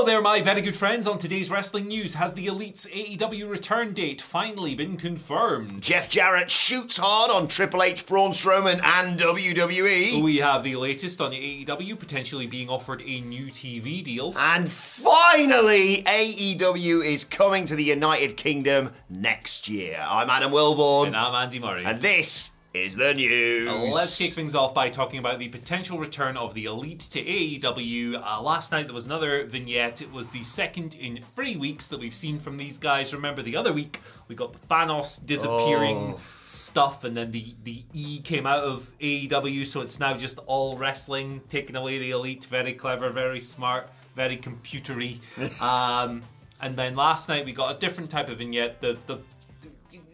Hello there, my very good friends. On today's wrestling news, has the Elite's AEW return date finally been confirmed? Jeff Jarrett shoots hard on Triple H, Braun Strowman and WWE. We have the latest on AEW potentially being offered a new TV deal. And finally, AEW is coming to the United Kingdom next year. I'm Adam Wilborn. And I'm Andy Murray. And this is the news. Let's kick things off by talking about the potential return of the Elite to AEW. Last night there was another vignette. It was the second in 3 weeks that we've seen from these guys. Remember the other week we got the Thanos disappearing stuff, and then the E came out of AEW, so it's now just all wrestling, taking away the Elite. Very clever, very smart, very computery. And then last night we got a different type of vignette. The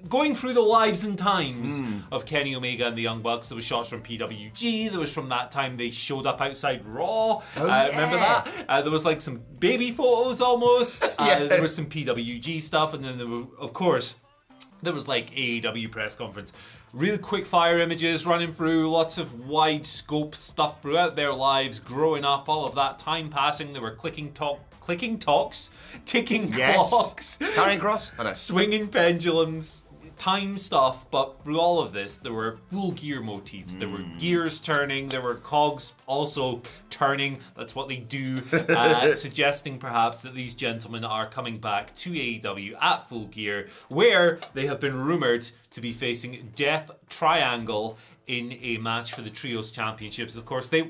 going through the lives and times of Kenny Omega and the Young Bucks. There was shots from PWG. There was from that time they showed up outside Raw. Remember that? There was like some baby photos almost. There was some PWG stuff. And then there were, of course, there was like AEW press conference. Really quick fire images running through, lots of wide scope stuff throughout their lives, growing up, all of that, time passing. They were ticking clocks, Carrying cross? Oh, no. Swinging pendulums, time stuff, but through all of this, there were full gear motifs. There were gears turning, there were cogs also turning. That's what they do, suggesting perhaps that these gentlemen are coming back to AEW at Full Gear, where they have been rumored to be facing Death Triangle in a match for the Trios Championships. Of course, they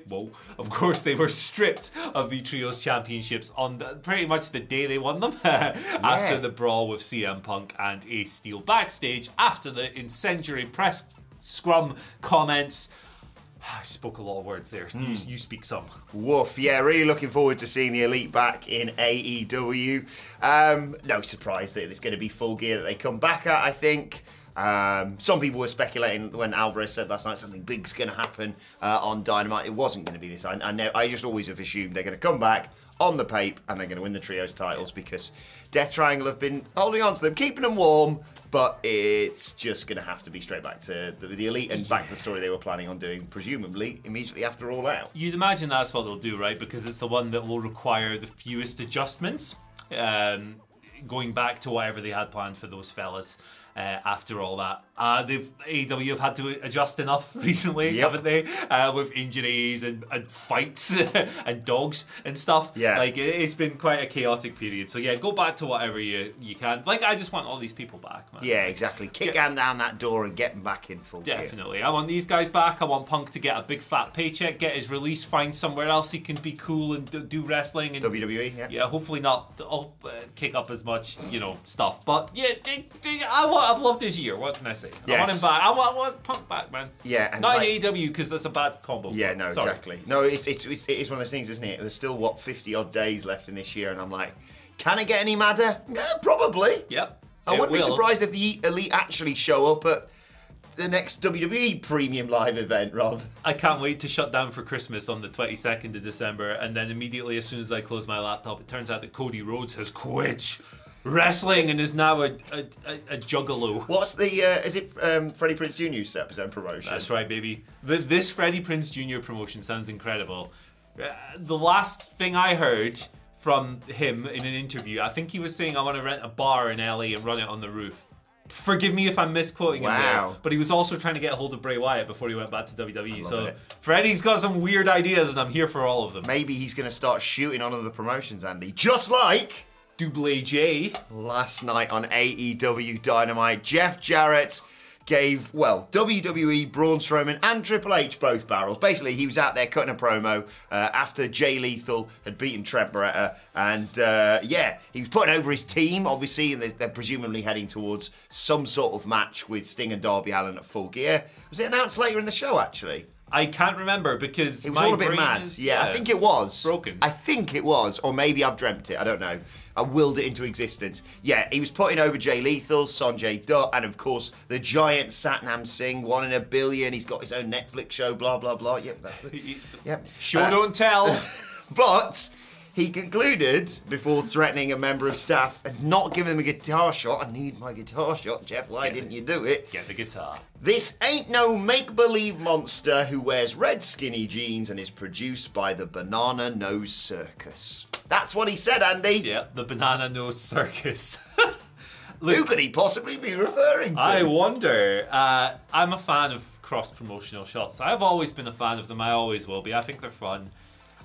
were stripped of the Trios Championships on pretty much the day they won them, after the brawl with CM Punk and Ace Steel backstage, after the incendiary press scrum comments. I spoke a lot of words there. You speak some. Woof. Yeah, really looking forward to seeing the Elite back in AEW. No surprise that it's going to be Full Gear that they come back at, I think. Some people were speculating when Alvarez said last night something big's going to happen on Dynamite. It wasn't going to be this. I just always have assumed they're going to come back on the pape and they're going to win the Trios titles because Death Triangle have been holding on to them, keeping them warm, but it's just going to have to be straight back to the Elite and back to the story they were planning on doing, presumably, immediately after All Out. You'd imagine that's what they'll do, right? Because it's the one that will require the fewest adjustments, going back to whatever they had planned for those fellas. After all that, AEW have had to adjust enough recently, haven't they? With injuries and fights and dogs and stuff. Yeah, like it's been quite a chaotic period. So yeah, go back to whatever you can. Like I just want all these people back, man. Yeah, exactly. Kick down that door and get them back in full gear. Definitely. I want these guys back. I want Punk to get a big fat paycheck, get his release, find somewhere else he can be cool and do wrestling. And WWE. Yeah, hopefully not kick up as much, stuff. But yeah, I've loved his year. What can I say? Yes. I want him back. I want Punk back, man. Yeah, and not in AEW because that's a bad combo. Yeah, no, Sorry. exactly. No, it is one of those things, isn't it? There's still 50 odd days left in this year, and I'm like, can it get any madder? Yeah, probably. Yep. I wouldn't be surprised if the Elite actually show up at the next WWE Premium Live event, rather. I can't wait to shut down for Christmas on the 22nd of December, and then immediately as soon as I close my laptop, it turns out that Cody Rhodes has quit wrestling and is now a juggalo. What's the, is it Freddie Prinze Jr. set up his own promotion? That's right, baby. This Freddie Prinze Jr. promotion sounds incredible. The last thing I heard from him in an interview, I think he was saying, I want to rent a bar in LA and run it on the roof. Forgive me if I'm misquoting him there, but he was also trying to get a hold of Bray Wyatt before he went back to WWE. So Freddie's got some weird ideas and I'm here for all of them. Maybe he's going to start shooting on other promotions, Andy. Just like Double J. Last night on AEW Dynamite, Jeff Jarrett gave, WWE, Braun Strowman and Triple H both barrels. Basically, he was out there cutting a promo after Jay Lethal had beaten Trent Beretta. And he was putting over his team, obviously, and they're presumably heading towards some sort of match with Sting and Darby Allin at Full Gear. Was it announced later in the show, actually? I can't remember because it was all a bit mad. I think it was. Broken. I think it was, or maybe I've dreamt it. I don't know. I willed it into existence. Yeah, he was putting over Jay Lethal, Sanjay Dutt, and of course the giant Satnam Singh, 1 in a billion. He's got his own Netflix show, blah blah blah. Yep, that's the. Yep. Show don't tell. But he concluded, before threatening a member of staff and not giving him a guitar shot, I need my guitar shot, Jeff, why didn't you do it? Get the guitar. This ain't no make-believe monster who wears red skinny jeans and is produced by the Banana Nose Circus. That's what he said, Andy. Yeah, the banana nose circus. Who could he possibly be referring to? I wonder. I'm a fan of cross-promotional shots. I've always been a fan of them. I always will be. I think they're fun.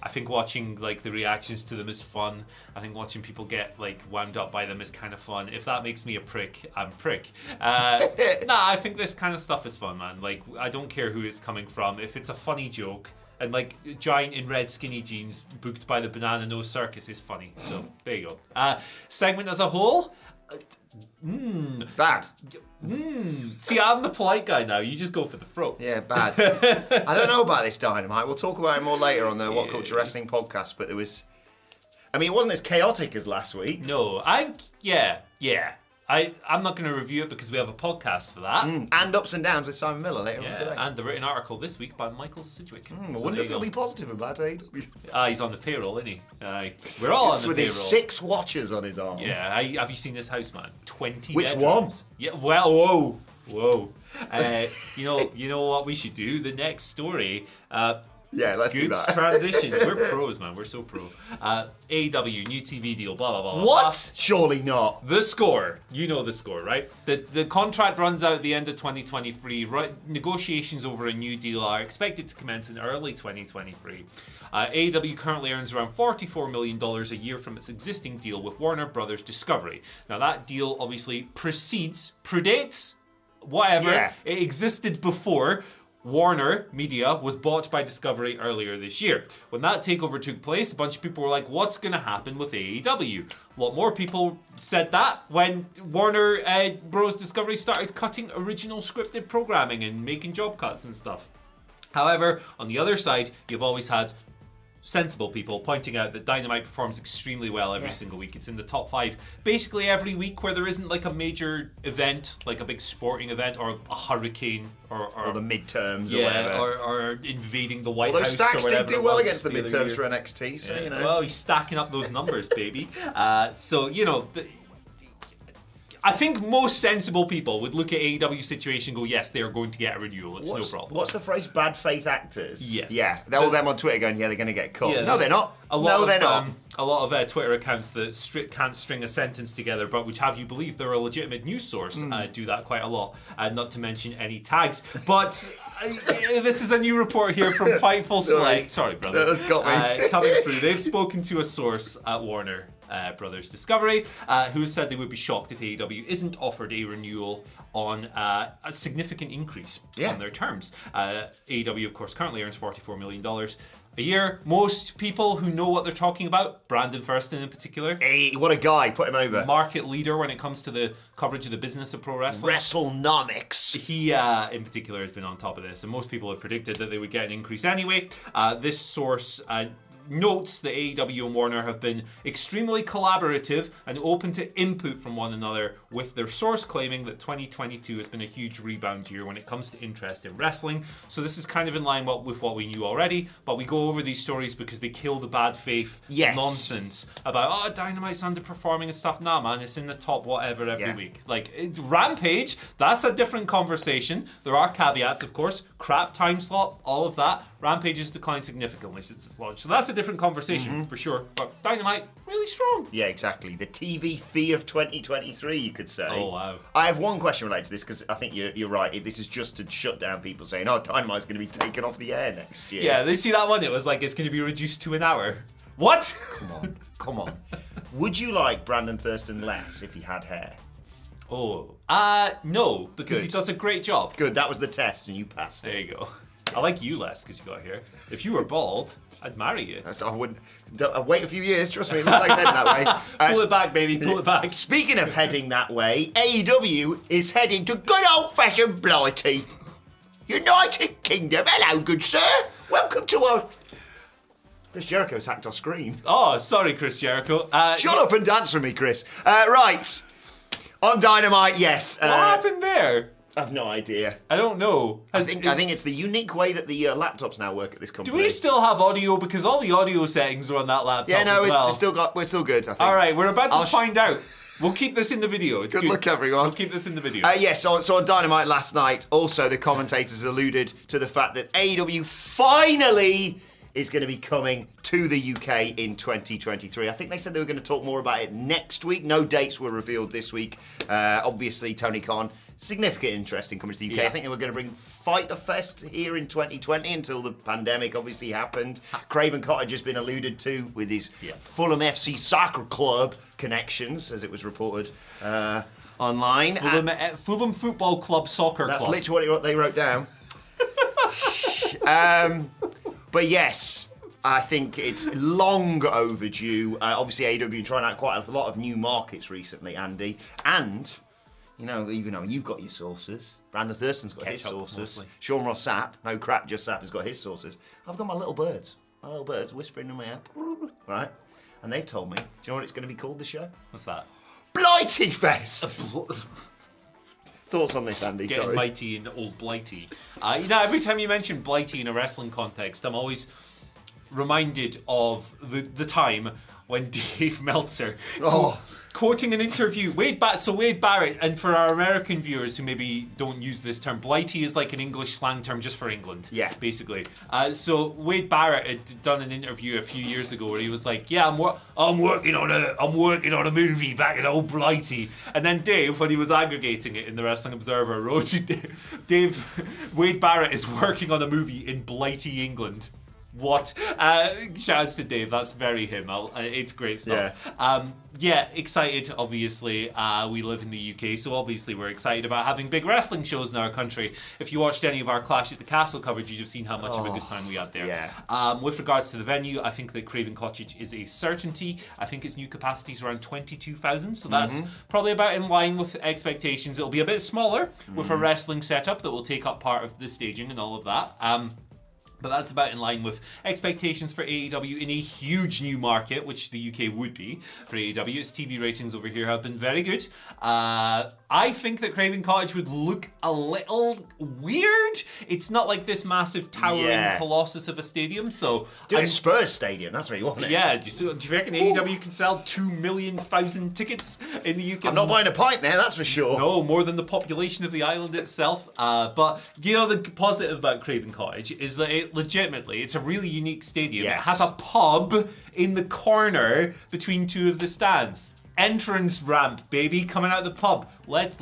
I think watching like the reactions to them is fun. I think watching people get like wound up by them is kind of fun. If that makes me a prick, I'm a prick. I think this kind of stuff is fun, man. Like, I don't care who it's coming from. If it's a funny joke, and like giant in red skinny jeans booked by the Banana Nose Circus is funny. So there you go. Segment as a whole. Bad. See, I'm the polite guy now. You just go for the throat. Yeah, bad. I don't know about this Dynamite. We'll talk about it more later on the What Culture Wrestling podcast, but it wasn't as chaotic as last week. No, I'm not going to review it because we have a podcast for that. And Ups and Downs with Simon Miller later on today. And the written article this week by Michael Sidgwick. I wonder if he'll be positive about AEW. He's on the payroll, isn't he? We're all on the with payroll. his 6 watches on his arm. Yeah, have you seen this house, man? 20 Which bedrooms. one? Yeah, well, whoa. You know what we should do? The next story. Yeah, let's do Good that. transition. We're pros, man. We're so pro. AEW, new TV deal, blah, blah, blah, blah. What? Surely not. The score. You know the score, right? The contract runs out at the end of 2023. Right, negotiations over a new deal are expected to commence in early 2023. AEW currently earns around $44 million a year from its existing deal with Warner Brothers Discovery. Now, that deal obviously predates, whatever. Yeah. It existed before. Warner Media was bought by Discovery earlier this year. When that takeover took place, a bunch of people were like, what's going to happen with AEW? A lot more people said that when Warner Bros. Discovery started cutting original scripted programming and making job cuts and stuff. However, on the other side, you've always had sensible people pointing out that Dynamite performs extremely well every single week. It's in the top 5 basically every week where there isn't like a major event, like a big sporting event or a hurricane or the midterms or whatever. Or invading the White Although House Stacks or whatever. did do it well was against the other midterms year. for NXT, so you know. Well, he's stacking up those numbers, baby. So, you know, I think most sensible people would look at AEW's situation and go, yes, they are going to get a renewal. It's no problem. What's the phrase? Bad faith actors? Yes. Yeah, they're all them on Twitter going, yeah, they're going to get cut. Yeah, no, they're not. They're not. A lot of Twitter accounts that can't string a sentence together, but which have you believe they're a legitimate news source, do that quite a lot. Not to mention any tags. But this is a new report here from Fightful Select. Sorry, brother. That's got me. Coming through. They've spoken to a source at Warner Brothers Discovery, who said they would be shocked if AEW isn't offered a renewal on a significant increase on their terms. AEW, of course, currently earns $44 million a year. Most people who know what they're talking about, Brandon Thurston in particular. Hey, what a guy. Put him over. Market leader when it comes to the coverage of the business of pro wrestling. WrestleNomics. He, in particular, has been on top of this, and most people have predicted that they would get an increase anyway. This source notes that AEW and Warner have been extremely collaborative and open to input from one another, with their source claiming that 2022 has been a huge rebound year when it comes to interest in wrestling. So this is kind of in line with what we knew already, but we go over these stories because they kill the bad faith nonsense about, Dynamite's underperforming and stuff. Nah, man, it's in the top whatever every week. Like, Rampage, that's a different conversation. There are caveats, of course. Crap time slot, all of that. Rampage has declined significantly since its launch. So that's a different conversation, for sure. But Dynamite, really strong. Yeah, exactly. The TV fee of 2023, you could say. Oh, wow. I have one question related to this, because I think you're right. This is just to shut down people saying, Dynamite's going to be taken off the air next year. Yeah, they see that one. It was like, it's going to be reduced to an hour. What? Come on. Would you like Brandon Thurston less if he had hair? No, because he does a great job. Good, that was the test, and you passed it. There you go. I like you less because you got hair. If you were bald, I'd marry you. I wouldn't. I'll wait a few years. Trust me, it looks like heading that way. Pull it back, baby. Pull it back. Speaking of heading that way, AEW is heading to good old-fashioned Blighty, United Kingdom. Hello, good sir. Welcome to our. Chris Jericho's hacked our screen. Oh, sorry, Chris Jericho. Shut up and dance for me, Chris. Right. On Dynamite, yes. What happened there? I've no idea. I don't know. I think it's the unique way that the laptops now work at this company. Do we still have audio? Because all the audio settings are on that laptop. Yeah, no, as well. we're still good, I think. All right, we're about to find out. We'll keep this in the video. It's good luck, everyone. We'll keep this in the video. So on Dynamite last night, also the commentators alluded to the fact that AEW finally is going to be coming to the UK in 2023. I think they said they were going to talk more about it next week. No dates were revealed this week. Obviously, Tony Khan, significant interest in coming to the UK. Yeah. I think they were going to bring Fighter Fest here in 2020 until the pandemic obviously happened. Craven Cottage has been alluded to with his Fulham FC Soccer Club connections, as it was reported online. Fulham Football Club Soccer That's Club. literally what they wrote down. But yes, I think it's long overdue. Obviously, AEW been trying out quite a lot of new markets recently, Andy. And, even though you've got your sources, Brandon Thurston's got his sources, mostly. Sean Ross Sapp, no crap, just Sapp has got his sources. I've got my little birds whispering in my ear, right? And they've told me, do you know what it's going to be called, the show? What's that? Blighty Fest! Thoughts on this, Andy? Getting Sorry. mighty and old Blighty. Every time you mention Blighty in a wrestling context, I'm always reminded of the time when Dave Meltzer, quoting an interview, Wade Barrett, and for our American viewers who maybe don't use this term, Blighty is like an English slang term just for England, basically. So Wade Barrett had done an interview a few years ago where he was like, "Yeah, I'm working on a movie back in old Blighty," and then Dave, when he was aggregating it in the Wrestling Observer, wrote, Wade Barrett is working on a movie in Blighty, England. What? Shouts to Dave. That's very him. It's great stuff. Excited, obviously. We live in the UK, so obviously we're excited about having big wrestling shows in our country. If you watched any of our Clash at the Castle coverage, you'd have seen how much of a good time we had there. With regards to the venue, I think that Craven Cottage is a certainty. I think its new capacity is around 22,000, so that's probably about in line with expectations. It'll be a bit smaller with a wrestling setup that will take up part of the staging and all of that. But that's about in line with expectations for AEW in a huge new market, which the UK would be for AEW. Its TV ratings over here have been very good. I think that Craven Cottage would look a little weird. It's not like this massive towering colossus of a stadium. So Do a Spurs stadium, that's where you want it. Yeah, do you reckon AEW can sell 2,000,000 tickets in the UK? I'm not buying a pint there, that's for sure. No, more than the population of the island itself. But the positive about Craven Cottage is that it's a really unique stadium. Yes. It has a pub in the corner between two of the stands. Entrance ramp, baby, coming out of the pub. Let's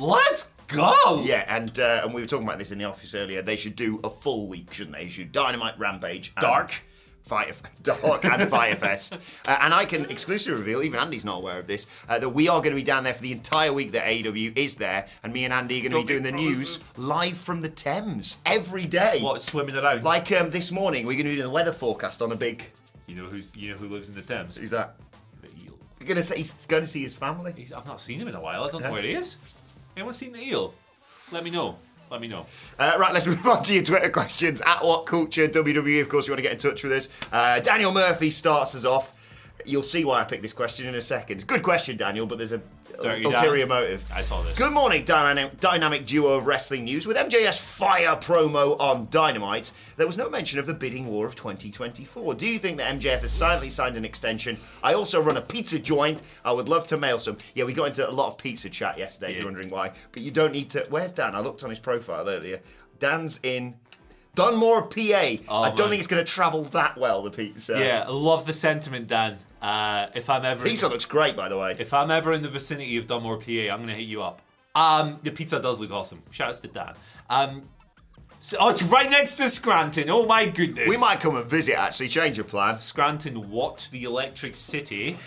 go! Yeah, and we were talking about this in the office earlier. They should do a full week, shouldn't they? They should Dynamite, Rampage, and Dark and Fire Fest. And I can exclusively reveal, even Andy's not aware of this, that we are going to be down there for the entire week that AEW is there, and me and Andy are going to be doing the news live from the Thames every day. What, swimming around? Like this morning, we're going to be doing the weather forecast on a big... You know who lives in the Thames? Who's that? The eel. You're going to say he's going to see his family? I've not seen him in a while. I don't know where he is. Anyone seen the eel? Let me know. Right, let's move on to your Twitter questions. At WhatCulture, WWE, of course, you want to get in touch with us. Daniel Murphy starts us off. You'll see why I picked this question in a second. Good question, Daniel, but there's a ulterior motive. I saw this. Good morning, dynamic duo of wrestling news. With MJF's fire promo on Dynamite, there was no mention of the bidding war of 2024. Do you think that MJF has silently signed an extension? I also run a pizza joint. I would love to mail some. Yeah, we got into a lot of pizza chat yesterday, if you're wondering why. But you don't need to... Where's Dan? I looked on his profile earlier. Dan's in... Dunmore, PA. I don't think it's going to travel that well, the pizza. Yeah, I love the sentiment, Dan. If I'm ever... Pizza looks great, by the way. If I'm ever in the vicinity of Dunmore, PA, I'm going to hit you up. The pizza does look awesome. Shouts to Dan. It's right next to Scranton. Oh, my goodness. We might come and visit, actually. Change your plan. Scranton, what? The Electric City?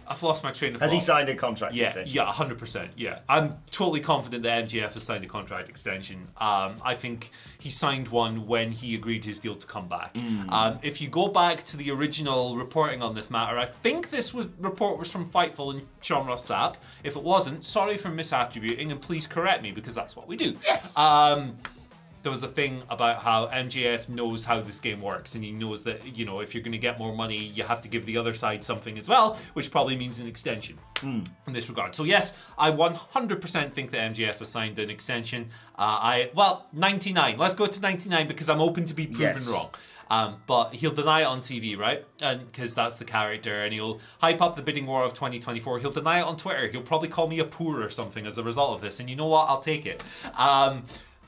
I've lost my train of thought. Has he signed a contract extension? Yeah, 100%. Yeah, I'm totally confident that MJF has signed a contract extension. I think he signed one when he agreed his deal to come back. If you go back to the original reporting on this matter, I think this report was from Fightful and Sean Ross Sapp. If it wasn't, sorry for misattributing, and please correct me because that's what we do. Yes. There was a thing about how MJF knows how this game works, and he knows that, if you're going to get more money, you have to give the other side something as well, which probably means an extension in this regard. So yes, I 100% think that MJF has signed an extension. 99. Let's go to 99 because I'm open to be proven wrong. But he'll deny it on TV, right? And because that's the character, and he'll hype up the bidding war of 2024. He'll deny it on Twitter. He'll probably call me a poor or something as a result of this. And you know what? I'll take it.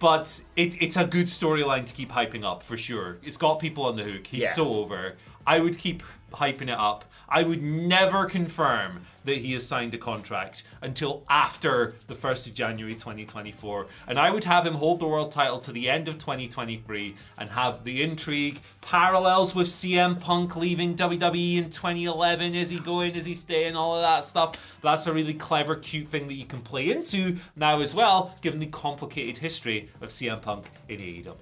But it's a good storyline to keep hyping up, for sure. It's got people on the hook. He's so over. I would keep hyping it up. I would never confirm that he has signed a contract until after the 1st of January 2024. And I would have him hold the world title to the end of 2023 and have the intrigue, parallels with CM Punk leaving WWE in 2011. Is he going? Is he staying? All of that stuff. That's a really clever, cute thing that you can play into now as well, given the complicated history of CM Punk in AEW.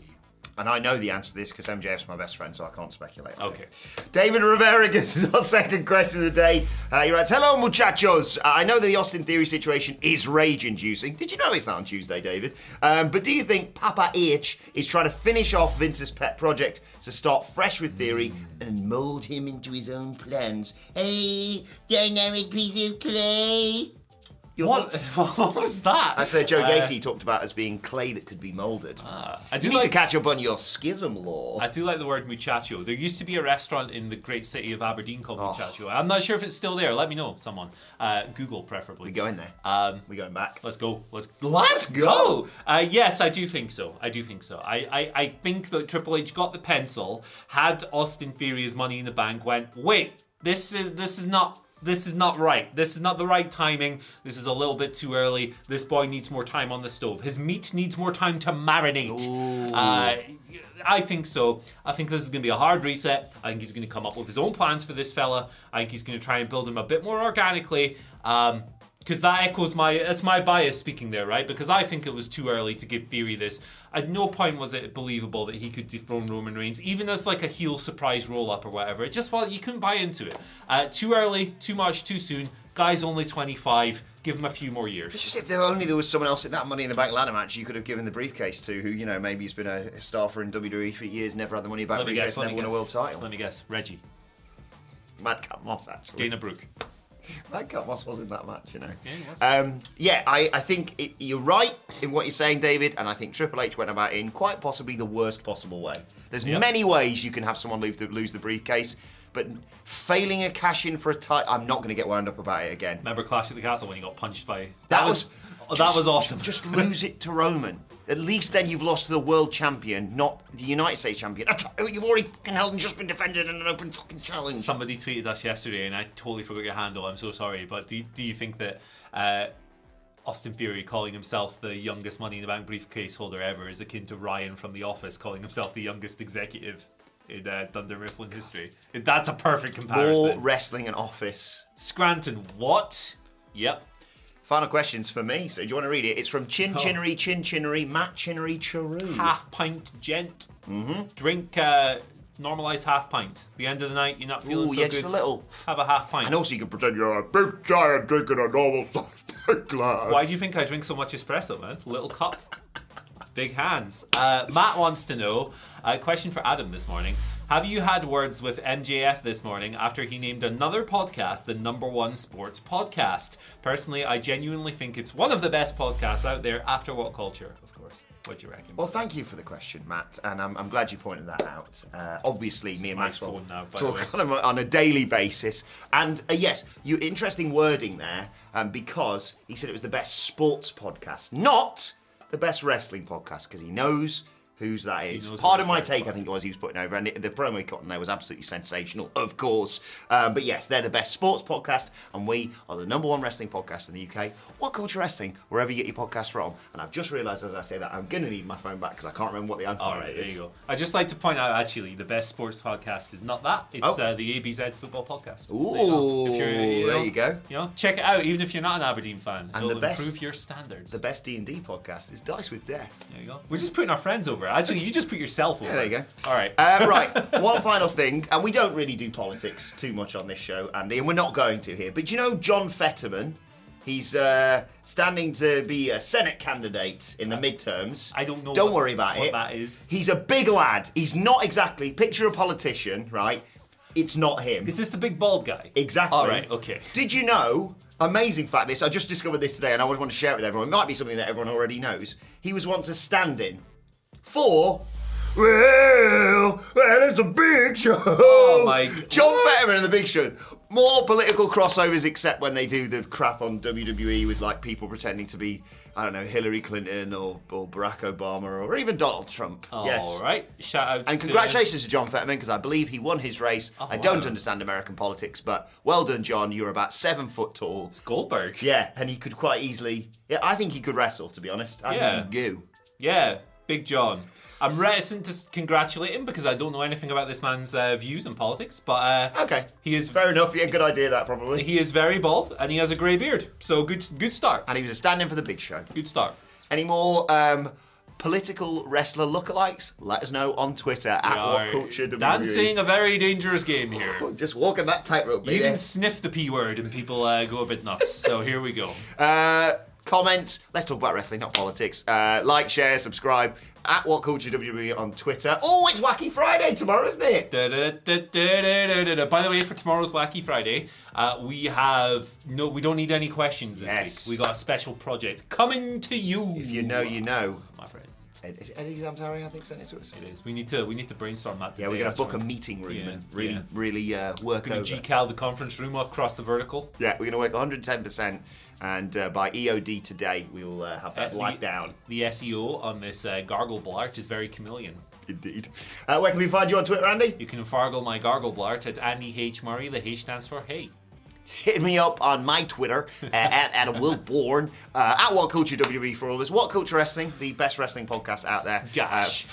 And I know the answer to this because MJF's my best friend, so I can't speculate. Okay. David Rivera gets us our second question of the day. He writes, hello, muchachos. I know that the Austin Theory situation is rage-inducing. Did you notice that on Tuesday, David? But do you think Papa H is trying to finish off Vince's pet project to start fresh with Theory and mould him into his own plans? Hey, dynamic piece of clay. What was that? That's Joe Gacy talked about as being clay that could be moulded. You need to catch up on your schism lore. I do like the word muchacho. There used to be a restaurant in the great city of Aberdeen called Muchacho. I'm not sure if it's still there. Let me know, someone. Google, preferably. We going there? We going back? Let's go. Let's go! Yes, I do think so. I think that Triple H got the pencil, had Austin Theory's Money in the Bank, went, wait, this is not right. This is not the right timing. This is a little bit too early. This boy needs more time on the stove. His meat needs more time to marinate. I think so. I think this is going to be a hard reset. I think he's going to come up with his own plans for this fella. I think he's going to try and build him a bit more organically. Because that echoes that's my bias speaking there, right? Because I think it was too early to give Theory this. At no point was it believable that he could dethrone Roman Reigns, even as like a heel surprise roll-up or whatever. It just you couldn't buy into it. Too early, too much, too soon. Guy's only 25. Give him a few more years. It's just if there was someone else in that Money in the Bank ladder match you could have given the briefcase to, who, maybe he's been a staffer in WWE for years, never had the Money in the Bank briefcase, never won a world title. Let me guess. Reggie. Madcap Moss, actually. Dana Brooke. Madcap Moss was in that match, Yeah, he was. I think you're right in what you're saying, David, and I think Triple H went about it in quite possibly the worst possible way. There's many ways you can have someone lose the briefcase, but failing a cash-in for a title, I'm not going to get wound up about it again. Remember Clash at the Castle when he got punched by... That was awesome. Just lose it to Roman. At least then you've lost to the world champion, not the United States champion. You've already fucking held and just been defended in an open fucking challenge. Somebody tweeted us yesterday, and I totally forgot your handle. I'm so sorry. But do you think that Austin Theory calling himself the youngest Money in the Bank briefcase holder ever is akin to Ryan from The Office calling himself the youngest executive in Dunder Mifflin history? That's a perfect comparison. More wrestling and Office. Scranton, what? Yep. Final questions for me. So do you want to read it? It's from Chin Chinnery, Matt Chinnery Charu. Half pint gent. Mm-hmm. Drink normalised half pints. The end of the night, you're not feeling so good. Just a little. Have a half pint. And also you can pretend you're a big giant drinking a normal sized pint glass. Why do you think I drink so much espresso, man? Little cup. Big hands. Matt wants to know, question for Adam this morning. Have you had words with MJF this morning after he named another podcast the #1 sports podcast? Personally, I genuinely think it's one of the best podcasts out there after WhatCulture, of course. What do you reckon? Well, thank you for the question, Matt, and I'm glad you pointed that out. Obviously, me and Maxwell talk on a daily basis. And yes, interesting wording there, because he said it was the best sports podcast, not the best wrestling podcast, because he knows whose that is. Part of my take, I think, was he was putting over, and the promo he got in there was absolutely sensational, of course. But yes, they're the best sports podcast, and we are the #1 wrestling podcast in the UK. WhatCulture Wrestling, wherever you get your podcast from. And I've just realised as I say that I'm going to need my phone back because I can't remember what the answer is. All right, there you go. I'd just like to point out, actually, the best sports podcast is not that. It's the ABZ Football Podcast. Ooh, there you go. Check it out, even if you're not an Aberdeen fan. And it'll improve your standards. The best D&D podcast is Dice with Death. There you go. We're just putting our friends over. Actually, you just put yourself over. Yeah, there you go. All right. Right, one final thing, and we don't really do politics too much on this show, Andy, and we're not going to here, but do you know John Fetterman? He's standing to be a Senate candidate in the midterms. I don't know. Don't worry about what it. That is. He's a big lad. He's not exactly, picture a politician, right? It's not him. Is this the big bald guy? Exactly. All right, okay. Did you know, amazing fact this, I just discovered this today and I always want to share it with everyone. It might be something that everyone already knows. He was once a stand-in for Well, it's a big show. Oh my God. John Fetterman and the Big Show. More political crossovers, except when they do the crap on WWE with like people pretending to be, I don't know, Hillary Clinton or Barack Obama or even Donald Trump. Yes. All right. Shout out And congratulations to John Fetterman, because I believe he won his race. I don't understand American politics, but well done, John. You're about 7 foot tall. It's Goldberg. Yeah, and he could quite easily. Yeah, I think he could wrestle, to be honest. I think he'd go. Yeah, Big John. I'm reticent to congratulate him because I don't know anything about this man's views in politics, but Okay. he is Fair enough. Yeah, good idea, that probably. he is very bald and he has a grey beard. So good start. And he was a stand-in for the Big Show. Good start. Any more political wrestler lookalikes? Let us know on Twitter at WhatCulture WWE. Dancing a very dangerous game here. Just walking that tightrope, You baby. can sniff the P word and people go a bit nuts. So here we go. Comments. Let's talk about wrestling, not politics. Like, share, subscribe at WhatCulture WWE on Twitter. Oh, it's Wacky Friday tomorrow, isn't it? By the way, for tomorrow's Wacky Friday, we don't need any questions this week. We got a special project coming to you. If you know, you know. My friend. Is it Eddie Zamtari, I think, sent it to us? It is. We need to brainstorm that today. Yeah, we're going to book a meeting room and really work over. G-Cal the conference room across the vertical. Yeah, we're going to work 110%, and by EOD today, we will have that locked down. The SEO on this gargle blart is very chameleon. Indeed. Where can we find you on Twitter, Andy? You can fargle my gargle blart at Andy H. Murray. The H stands for hey. Hit me up on my Twitter at Will Bourne, at WhatCulture WWE for all this. What Culture Wrestling, the best wrestling podcast out there. Gosh.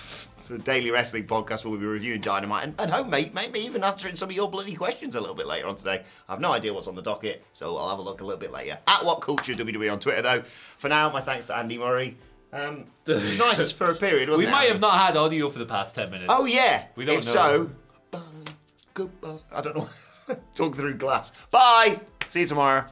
The daily wrestling podcast where we'll be reviewing Dynamite and home, mate, maybe even answering some of your bloody questions a little bit later on today. I have no idea what's on the docket, so I'll have a look a little bit later. At WhatCulture WWE on Twitter, though. For now, my thanks to Andy Murray. It was nice for a period, wasn't it? We might have not had audio for the past 10 minutes. Oh, yeah. We don't if know. So, bye, goodbye. I don't know. Talk through glass. Bye. See you tomorrow.